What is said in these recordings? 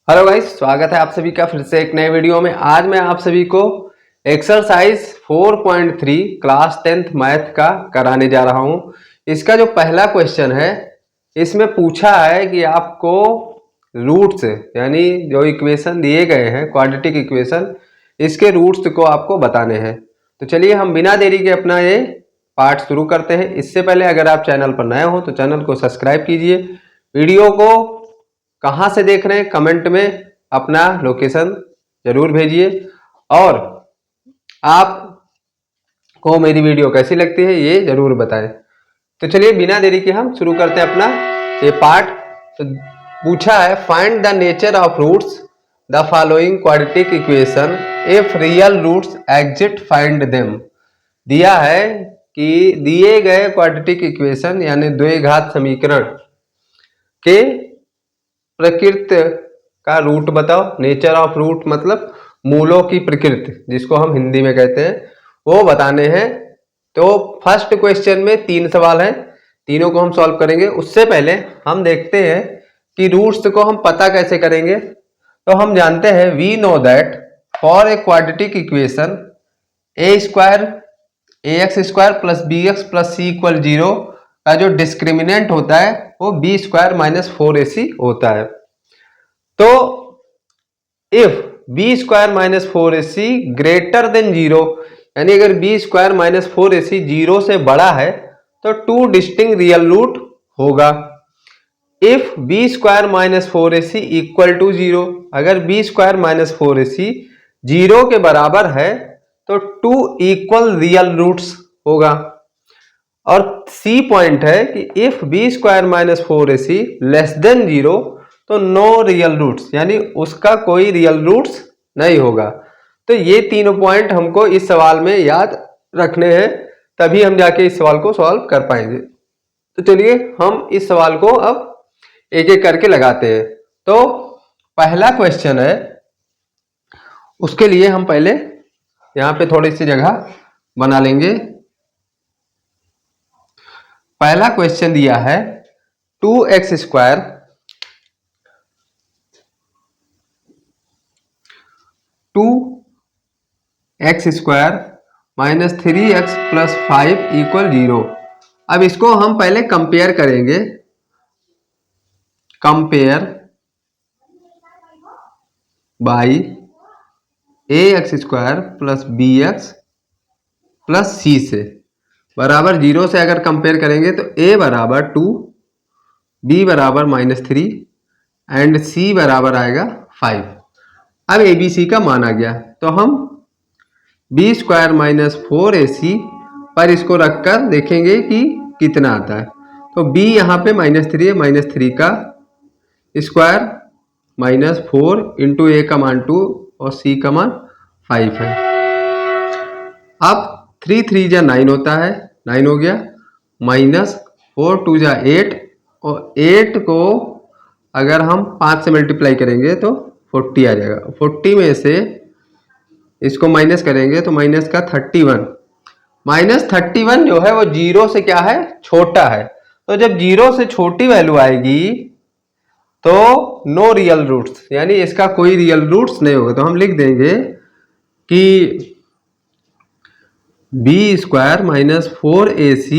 Hello guys, स्वागत है आप सभी का फिर से एक नए वीडियो में। आज मैं आप सभी को एक्सरसाइज 4.3 क्लास 10th मैथ का कराने जा रहा हूं। इसका जो पहला क्वेश्चन है, इसमें पूछा है कि आपको रूट्स यानी जो इक्वेशन दिए गए हैं क्वाड्रेटिक इक्वेशन, इसके रूट्स को आपको बताने हैं। तो चलिए हम बिना देरी के अपना ये पार्ट शुरू करते हैं। इससे पहले अगर आप चैनल पर नए हो तो चैनल को सब्सक्राइब कीजिए। वीडियो को कहाँ से देख रहे हैं कमेंट में अपना लोकेशन जरूर भेजिए, और आपको मेरी वीडियो कैसी लगती है ये जरूर बताएं। तो चलिए बिना देरी के हम शुरू करते हैं अपना ये पार्ट। तो पूछा है find the nature of roots the following quadratic equation, if real roots exist find them. दिया है कि दिए गए क्वाड्रेटिक इक्वेशन यानी द्विघात समीकरण के प्रकृति का रूट बताओ। नेचर ऑफ रूट मतलब मूलों की प्रकृति, जिसको हम हिंदी में कहते हैं, वो बताने हैं। तो फर्स्ट क्वेश्चन में 3 सवाल हैं, तीनों को हम सॉल्व करेंगे। उससे पहले हम देखते हैं कि रूट्स को हम पता कैसे करेंगे। तो हम जानते हैं we know that for a quadratic equation a square ax square plus B x plus C equal 0 का जो डिस्क्रिमिनेंट होता है वो बी स्क्वायर माइनस 4ac होता है। तो if b square minus 4ac greater than 0, यानी अगर बी स्क्वायर माइनस 4ac 0 से बड़ा है तो 2 डिस्टिंक्ट रियल रूट होगा। If b square minus 4ac equal to 0, अगर बी स्क्वायर माइनस 4ac 0 के बराबर है तो 2 इक्वल रियल रूट्स होगा। और सी पॉइंट है कि if b square minus 4ac less than 0 तो नो रियल रूट्स, यानी उसका कोई रियल रूट्स नहीं होगा। तो ये तीनों पॉइंट हमको इस सवाल में याद रखने हैं, तभी हम जाके इस सवाल को सॉल्व कर पाएंगे। तो चलिए हम इस सवाल को अब एक एक करके लगाते हैं। तो पहला क्वेश्चन है, उसके लिए हम पहले यहाँ पे थोड़ी सी जगह बना लेंगे। पहला क्वेश्चन दिया है 2x square minus 3x plus 5 equal 0। अब इसको हम पहले कंपेयर करेंगे। Compare by ax square plus bx plus c से बराबर 0 से अगर कंपेयर करेंगे तो a बराबर 2, b बराबर -3 एंड c बराबर आएगा 5। अब ABC का मान आ गया तो हम बी स्क्वायर माइनस 4ac पर इसको रखकर देखेंगे कि कितना आता है। तो b यहाँ पे -3 है, -3 का स्क्वायर -4 इंटू a का मान 2 और c का मान 5 है। अब 3 3 जा 9 होता है, 9 हो गया, -4 2 जा 8, और 8 को अगर हम 5 से मल्टीप्लाई करेंगे तो 40 आ जाएगा। 40 में से इसको माइनस करेंगे तो माइनस का 31, -31 जो है वो 0 से क्या है, छोटा है। तो जब 0 से छोटी वैल्यू आएगी तो नो रियल रूट्स, यानी इसका कोई रियल रूट्स नहीं होगा। तो हम लिख देंगे कि b square minus 4ac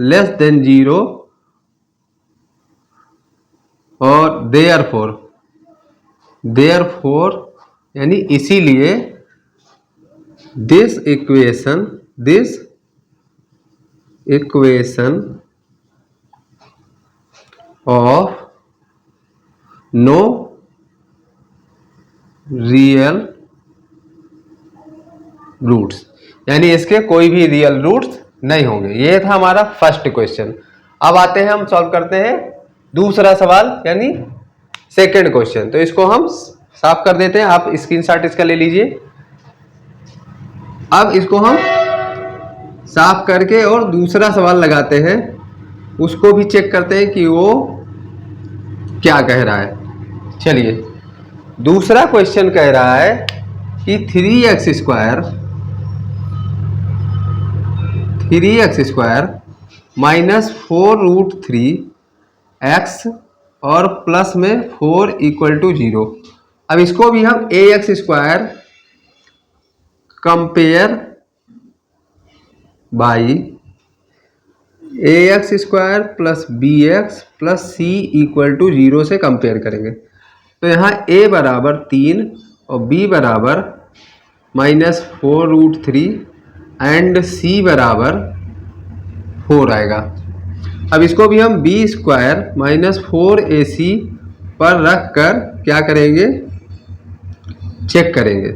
less than 0 और देयरफॉर यानी इसीलिए this equation of no real roots, यानी इसके कोई भी रियल रूट्स नहीं होंगे। ये था हमारा फर्स्ट क्वेश्चन। अब आते हैं, हम सॉल्व करते हैं दूसरा सवाल यानी सेकंड क्वेश्चन। तो इसको हम साफ कर देते हैं, आप स्क्रीनशॉट इसका ले लीजिए। अब इसको हम साफ करके और दूसरा सवाल लगाते हैं, उसको भी चेक करते हैं कि वो क्या कह रहा है। चलिए, दूसरा क्वेश्चन कह रहा है कि 3x स्क्वायर माइनस 4√3x और प्लस में 4 इक्वल टू 0। अब इसको भी हम A X square compare by A X square plus B x plus C equal to 0 से कंपेयर करेंगे। तो यहाँ a बराबर 3 और b बराबर -4√3 एंड c बराबर 4 आएगा। अब इसको भी हम बी स्क्वायर -4ac पर रख कर क्या करेंगे, चेक करेंगे।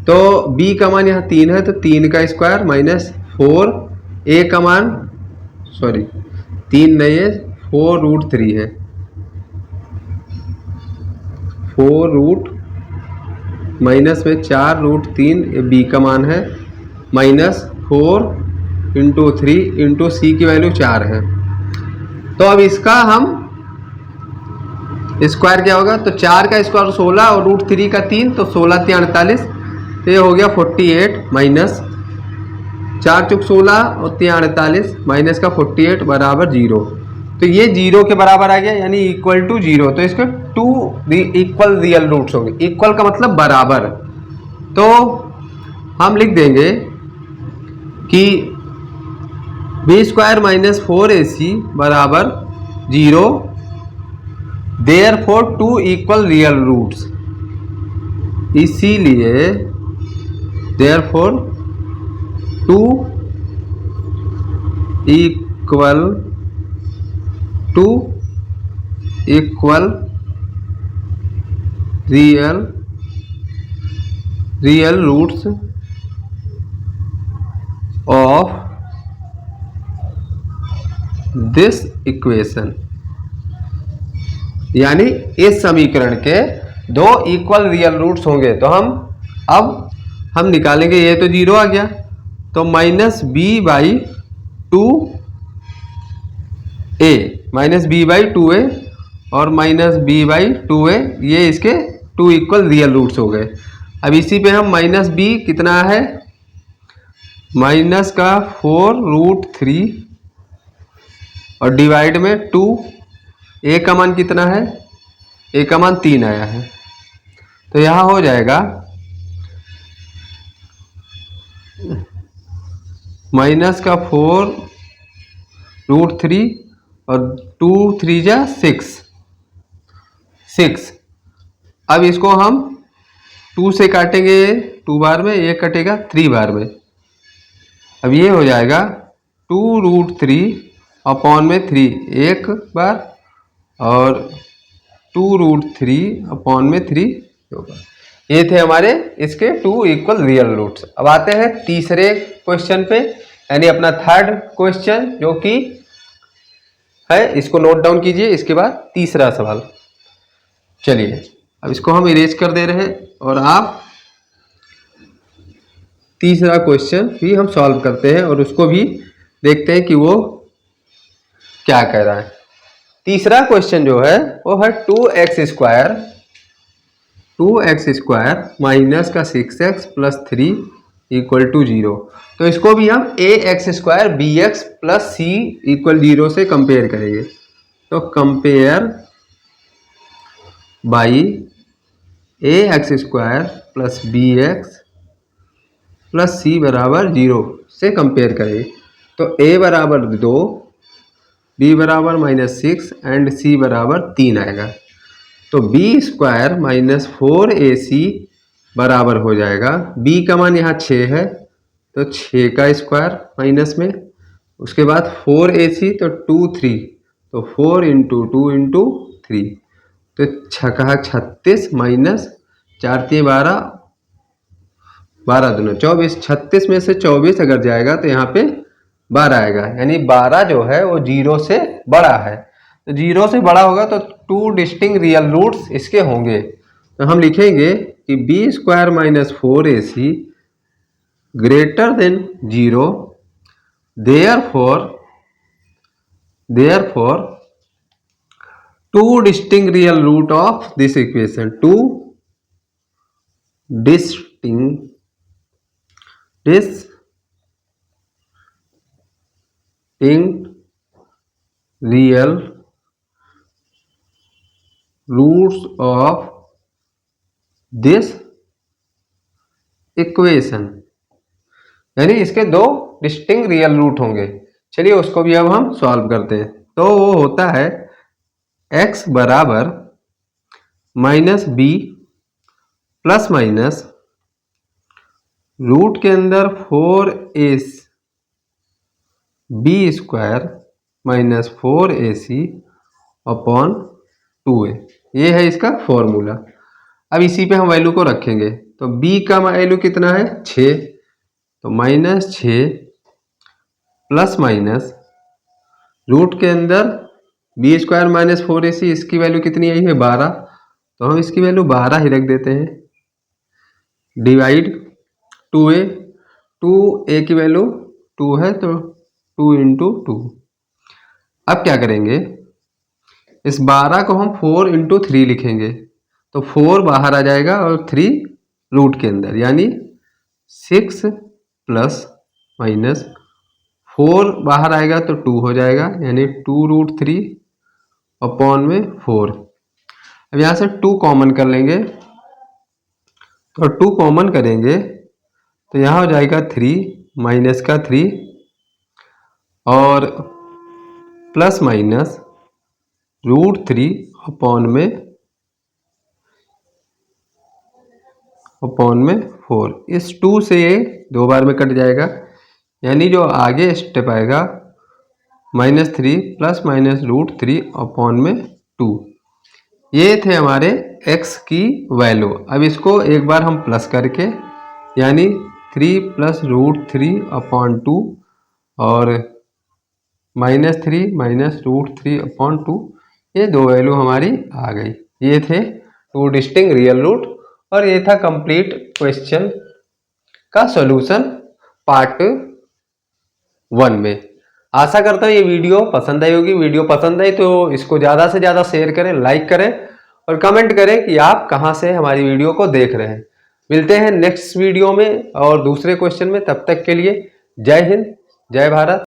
तो b का मान यहाँ 3 है, तो 3 का स्क्वायर -4, a का मान 3 नहीं है, 4√3 है, 4 माइनस में 4√3 बी का मान है, -4 इंटू 3 इंटू सी की वैल्यू 4 है। तो अब इसका हम स्क्वायर क्या होगा, तो 4 का स्क्वायर 16 और √3 का 3, तो 16 3 48, तो ये हो गया 48 माइनस 4 चुक 16 और 3 48 माइनस का 48 बराबर 0। तो ये 0 के बराबर आ गया, यानी इक्वल टू 0। तो इसके 2 इक्वल रियल रूट्स होंगे। इक्वल का मतलब बराबर। तो हम लिख देंगे कि बी स्क्वायर -4ac बराबर 0, देयरफॉर 2 इक्वल रियल रूट्स, इसीलिए therefore 2 equal real roots of this equation, यानी इस समीकरण के 2 इक्वल रियल रूट्स होंगे। तो हम निकालेंगे, ये तो 0 आ गया, तो -b/2a और -b/2a, ये इसके 2 इक्वल रियल रूट्स हो गए। अब इसी पे हम -b कितना है, माइनस का 4√3 और डिवाइड में 2, ए का मान कितना है, ए का मान 3 आया है, तो यहां हो जाएगा माइनस का 4√3 और 2 3 जा 6। अब इसको हम 2 से काटेंगे 2 बार में, ये कटेगा 3 बार में। अब ये हो जाएगा 2√3 अपॉन में 3 एक बार और 2√3 अपॉन में 3 दो बार। ये थे हमारे इसके 2 इक्वल रियल रूट्स। अब आते हैं तीसरे क्वेश्चन पे, यानी अपना थर्ड क्वेश्चन, जो कि है, इसको नोट डाउन कीजिए। इसके बाद तीसरा सवाल। चलिए अब इसको हम इरेज कर दे रहे हैं और आप तीसरा क्वेश्चन भी हम सॉल्व करते हैं और उसको भी देखते हैं कि वो क्या कह रहा है। तीसरा क्वेश्चन जो है वो है 2x² माइनस का 6x प्लस 3 इक्वल टू 0। तो इसको भी हम ax² bx plus c equal 0 से कंपेयर करेंगे। तो compare by ax² plus bx plus c बराबर 0 से कंपेयर करेंगे। तो a बराबर 2, b बराबर -6 एंड c बराबर 3 आएगा। तो b² -4ac बराबर हो जाएगा, b का मान यहाँ 6 है, तो 6 का स्क्वायर माइनस में, उसके बाद 4ac तो 2 3, तो 4 इंटू 2 इंटू 3, तो 36 माइनस 4 3 12, 12 दूना 24, 36 में से 24 अगर जाएगा तो यहाँ पे 12 आएगा, यानी 12 जो है वो 0 से बड़ा है। तो 0 से बड़ा होगा तो 2 डिस्टिंक्ट रियल रूट्स इसके होंगे। तो हम लिखेंगे कि b² -4ac greater than 0, therefore 2 distinct real root of this equation, 2 distinct real roots of this equation, यानी इसके दो डिस्टिंक्ट रियल रूट होंगे। चलिए उसको भी अब हम सॉल्व करते हैं। तो वो होता है x बराबर minus b plus minus root के अंदर 4a B square minus 4ac upon 2a। ये है इसका फॉर्मूला। अब इसी पे हम वैल्यू को रखेंगे। तो b का वैल्यू कितना है 6, तो माइनस 6 प्लस माइनस रूट के अंदर बी स्क्वायर माइनस 4ac, इसकी वैल्यू कितनी आई है 12, तो हम इसकी वैल्यू 12 ही रख देते हैं। डिवाइड 2a, 2a की वैल्यू 2 है तो 2 इंटू 2। अब क्या करेंगे, इस 12 को हम 4 इंटू 3 लिखेंगे, तो 4 बाहर आ जाएगा और 3 रूट के अंदर, यानी 6 प्लस माइनस 4 बाहर आएगा तो 2 हो जाएगा, यानी 2√3 अपॉन में 4। अब यहाँ से 2 कॉमन कर लेंगे, तो 2 कॉमन करेंगे तो यहाँ हो जाएगा 3 माइनस का 3 और प्लस माइनस √3 अपॉन में 4। इस 2 से ये 2 बार में कट जाएगा, यानी जो आगे स्टेप आएगा -3 प्लस माइनस √3 अपॉन में 2। ये थे हमारे x की वैल्यू। अब इसको एक बार हम प्लस करके, यानी 3 प्लस √3 अपॉन 2 और -3 माइनस √3 अपॉन 2, ये दो वैल्यू हमारी आ गई। ये थे 2 डिस्टिंक्ट रियल रूट और ये था कंप्लीट क्वेश्चन का सॉल्यूशन पार्ट 1 में। आशा करता हूँ ये वीडियो पसंद आई होगी। वीडियो पसंद आई तो इसको ज़्यादा से ज़्यादा शेयर करें, लाइक करें और कमेंट करें कि आप कहाँ से हमारी वीडियो को देख रहे हैं। मिलते हैं नेक्स्ट वीडियो में और दूसरे क्वेश्चन में। तब तक के लिए जय हिंद, जय भारत।